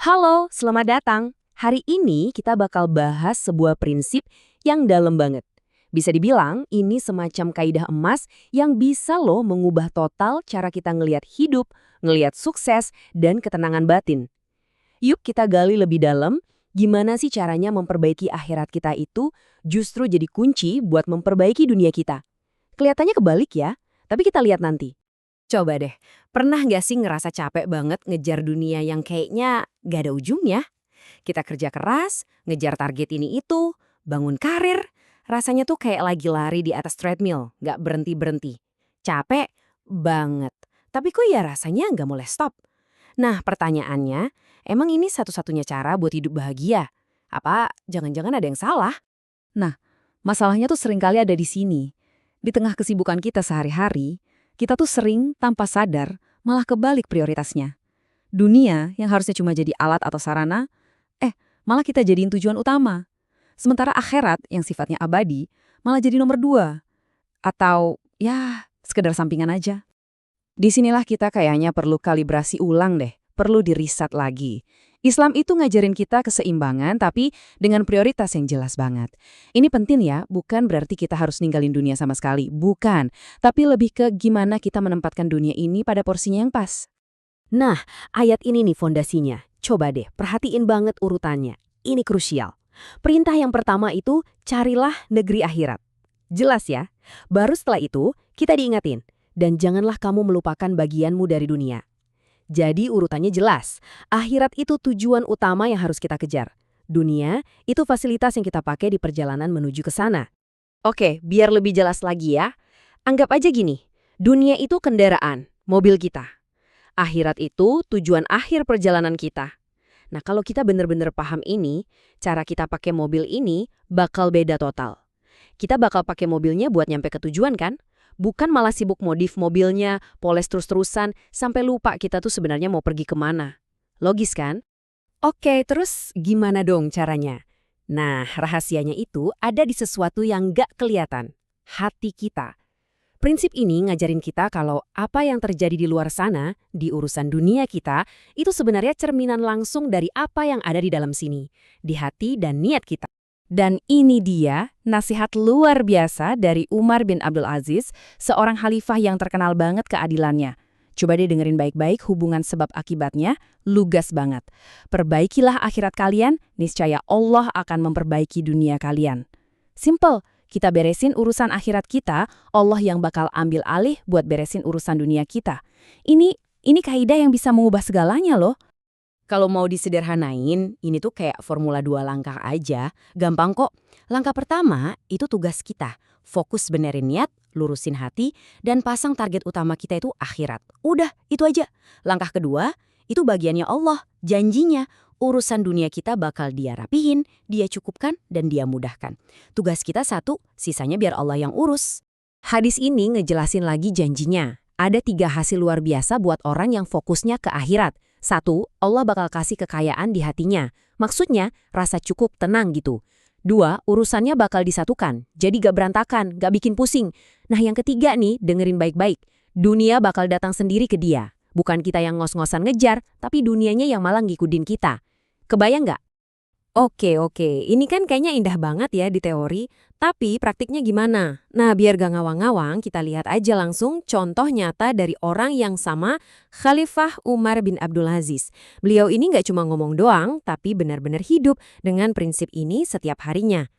Halo, selamat datang. Hari ini kita bakal bahas sebuah prinsip yang dalam banget. Bisa dibilang ini semacam kaidah emas yang bisa loh mengubah total cara kita ngelihat hidup, ngelihat sukses, dan ketenangan batin. Yuk kita gali lebih dalam, gimana sih caranya memperbaiki akhirat kita itu justru jadi kunci buat memperbaiki dunia kita. Kelihatannya kebalik ya, tapi kita lihat nanti. Coba deh, pernah nggak sih ngerasa capek banget ngejar dunia yang kayaknya nggak ada ujungnya? Kita kerja keras, ngejar target ini itu, bangun karir, rasanya tuh kayak lagi lari di atas treadmill, nggak berhenti-berhenti. Capek banget, tapi kok ya rasanya nggak boleh stop. Nah pertanyaannya, emang ini satu-satunya cara buat hidup bahagia? Apa jangan-jangan ada yang salah? Nah, masalahnya tuh seringkali ada di sini. Di tengah kesibukan kita sehari-hari, kita tuh sering tanpa sadar malah kebalik prioritasnya. Dunia yang harusnya cuma jadi alat atau sarana, malah kita jadiin tujuan utama. Sementara akhirat yang sifatnya abadi malah jadi nomor dua. Atau ya, sekedar sampingan aja. Disinilah kita kayaknya perlu kalibrasi ulang deh, perlu diriset lagi. Islam itu ngajarin kita keseimbangan tapi dengan prioritas yang jelas banget. Ini penting ya, bukan berarti kita harus ninggalin dunia sama sekali, bukan. Tapi lebih ke gimana kita menempatkan dunia ini pada porsinya yang pas. Nah, ayat ini nih fondasinya. Coba deh, perhatiin banget urutannya. Ini krusial. Perintah yang pertama itu, carilah negeri akhirat. Jelas ya? Baru setelah itu, kita diingatin. Dan janganlah kamu melupakan bagianmu dari dunia. Jadi urutannya jelas. Akhirat itu tujuan utama yang harus kita kejar. Dunia itu fasilitas yang kita pakai di perjalanan menuju ke sana. Oke, biar lebih jelas lagi ya. Anggap aja gini, dunia itu kendaraan, mobil kita. Akhirat itu tujuan akhir perjalanan kita. Nah, kalau kita benar-benar paham ini, cara kita pakai mobil ini bakal beda total. Kita bakal pakai mobilnya buat nyampe ke tujuan kan? Bukan malah sibuk modif mobilnya, poles terus-terusan, sampai lupa kita tuh sebenarnya mau pergi kemana. Logis kan? Oke, terus gimana dong caranya? Nah, rahasianya itu ada di sesuatu yang nggak kelihatan. Hati kita. Prinsip ini ngajarin kita kalau apa yang terjadi di luar sana, di urusan dunia kita, itu sebenarnya cerminan langsung dari apa yang ada di dalam sini, di hati dan niat kita. Dan ini dia nasihat luar biasa dari Umar bin Abdul Aziz, seorang khalifah yang terkenal banget keadilannya. Coba deh dengerin baik-baik hubungan sebab akibatnya, lugas banget. Perbaikilah akhirat kalian, niscaya Allah akan memperbaiki dunia kalian. Simple. Kita beresin urusan akhirat kita, Allah yang bakal ambil alih buat beresin urusan dunia kita. Ini kaidah yang bisa mengubah segalanya loh. Kalau mau disederhanain, ini tuh kayak formula 2 langkah aja. Gampang kok. Langkah pertama, itu tugas kita. Fokus benerin niat, lurusin hati, dan pasang target utama kita itu akhirat. Udah, itu aja. Langkah kedua, itu bagiannya Allah, janjinya. Urusan dunia kita bakal dia rapihin, dia cukupkan, dan dia mudahkan. Tugas kita satu, sisanya biar Allah yang urus. Hadis ini ngejelasin lagi janjinya. Ada 3 hasil luar biasa buat orang yang fokusnya ke akhirat. 1, Allah bakal kasih kekayaan di hatinya. Maksudnya, rasa cukup tenang gitu. 2, urusannya bakal disatukan, jadi gak berantakan, gak bikin pusing. Nah yang ketiga nih, dengerin baik-baik. Dunia bakal datang sendiri ke dia. Bukan kita yang ngos-ngosan ngejar, tapi dunianya yang malah ngikutin kita. Kebayang nggak? Oke. Ini kan kayaknya indah banget ya di teori, tapi praktiknya gimana? Nah, biar gak ngawang-ngawang, kita lihat aja langsung contoh nyata dari orang yang sama, Khalifah Umar bin Abdul Aziz. Beliau ini nggak cuma ngomong doang, tapi benar-benar hidup dengan prinsip ini setiap harinya.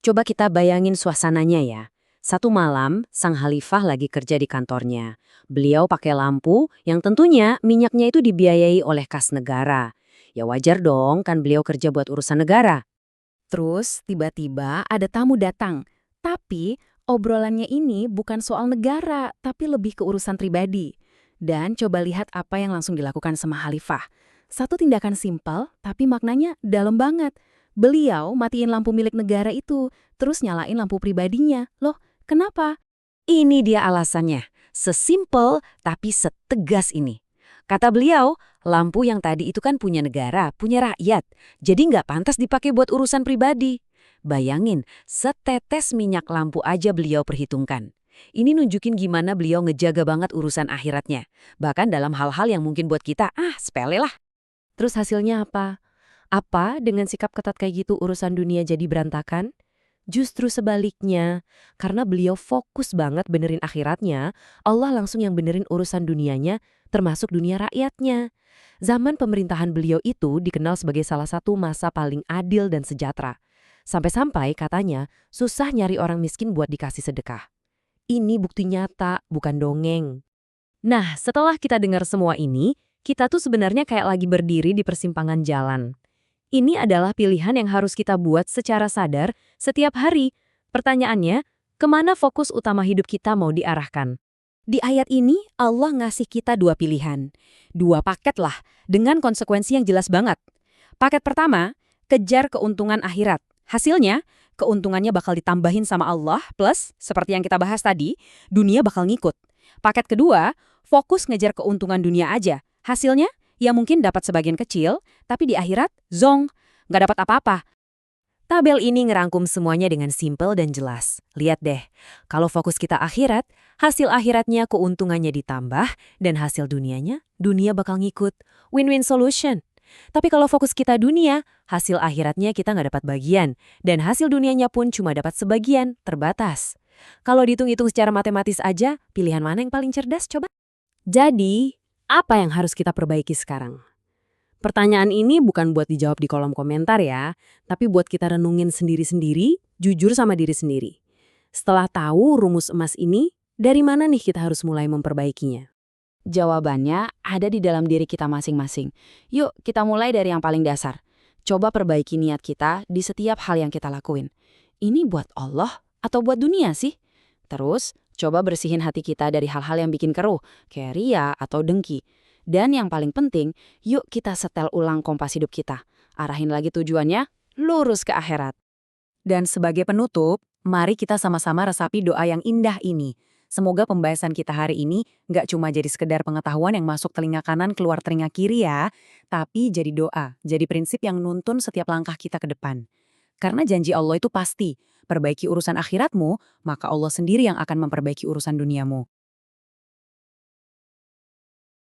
Coba kita bayangin suasananya ya. Satu malam, sang khalifah lagi kerja di kantornya. Beliau pakai lampu yang tentunya minyaknya itu dibiayai oleh kas negara. Ya wajar dong kan beliau kerja buat urusan negara. Terus tiba-tiba ada tamu datang. Tapi obrolannya ini bukan soal negara, tapi lebih ke urusan pribadi. Dan coba lihat apa yang langsung dilakukan sama khalifah. Satu tindakan simpel, tapi maknanya dalam banget. Beliau matiin lampu milik negara itu, terus nyalain lampu pribadinya. Loh, kenapa? Ini dia alasannya. Sesimpel tapi setegas ini. Kata beliau, lampu yang tadi itu kan punya negara, punya rakyat. Jadi nggak pantas dipakai buat urusan pribadi. Bayangin, setetes minyak lampu aja beliau perhitungkan. Ini nunjukin gimana beliau ngejaga banget urusan akhiratnya. Bahkan dalam hal-hal yang mungkin buat kita, sepele lah. Terus hasilnya apa? Apa dengan sikap ketat kayak gitu urusan dunia jadi berantakan? Justru sebaliknya, karena beliau fokus banget benerin akhiratnya, Allah langsung yang benerin urusan dunianya, termasuk dunia rakyatnya. Zaman pemerintahan beliau itu dikenal sebagai salah satu masa paling adil dan sejahtera. Sampai-sampai katanya susah nyari orang miskin buat dikasih sedekah. Ini bukti nyata, bukan dongeng. Nah, setelah kita dengar semua ini, kita tuh sebenarnya kayak lagi berdiri di persimpangan jalan. Ini adalah pilihan yang harus kita buat secara sadar setiap hari. Pertanyaannya, kemana fokus utama hidup kita mau diarahkan? Di ayat ini, Allah ngasih kita dua pilihan. Dua paket lah, dengan konsekuensi yang jelas banget. Paket pertama, kejar keuntungan akhirat. Hasilnya, keuntungannya bakal ditambahin sama Allah, plus, seperti yang kita bahas tadi, dunia bakal ngikut. Paket kedua, fokus ngejar keuntungan dunia aja. Hasilnya, ya mungkin dapat sebagian kecil, tapi di akhirat, zong, nggak dapat apa-apa. Tabel ini ngerangkum semuanya dengan simpel dan jelas. Lihat deh, kalau fokus kita akhirat, hasil akhiratnya keuntungannya ditambah, dan hasil dunianya, dunia bakal ngikut. Win-win solution. Tapi kalau fokus kita dunia, hasil akhiratnya kita nggak dapat bagian, dan hasil dunianya pun cuma dapat sebagian, terbatas. Kalau dihitung-hitung secara matematis aja, pilihan mana yang paling cerdas coba? Jadi, apa yang harus kita perbaiki sekarang? Pertanyaan ini bukan buat dijawab di kolom komentar ya, tapi buat kita renungin sendiri-sendiri, jujur sama diri sendiri. Setelah tahu rumus emas ini, dari mana nih kita harus mulai memperbaikinya? Jawabannya ada di dalam diri kita masing-masing. Yuk, kita mulai dari yang paling dasar. Coba perbaiki niat kita di setiap hal yang kita lakuin. Ini buat Allah atau buat dunia sih? Terus, coba bersihin hati kita dari hal-hal yang bikin keruh, kayak ria atau dengki. Dan yang paling penting, yuk kita setel ulang kompas hidup kita. Arahin lagi tujuannya, lurus ke akhirat. Dan sebagai penutup, mari kita sama-sama resapi doa yang indah ini. Semoga pembahasan kita hari ini nggak cuma jadi sekedar pengetahuan yang masuk telinga kanan keluar telinga kiri ya, tapi jadi doa, jadi prinsip yang nuntun setiap langkah kita ke depan. Karena janji Allah itu pasti, perbaiki urusan akhiratmu, maka Allah sendiri yang akan memperbaiki urusan duniamu.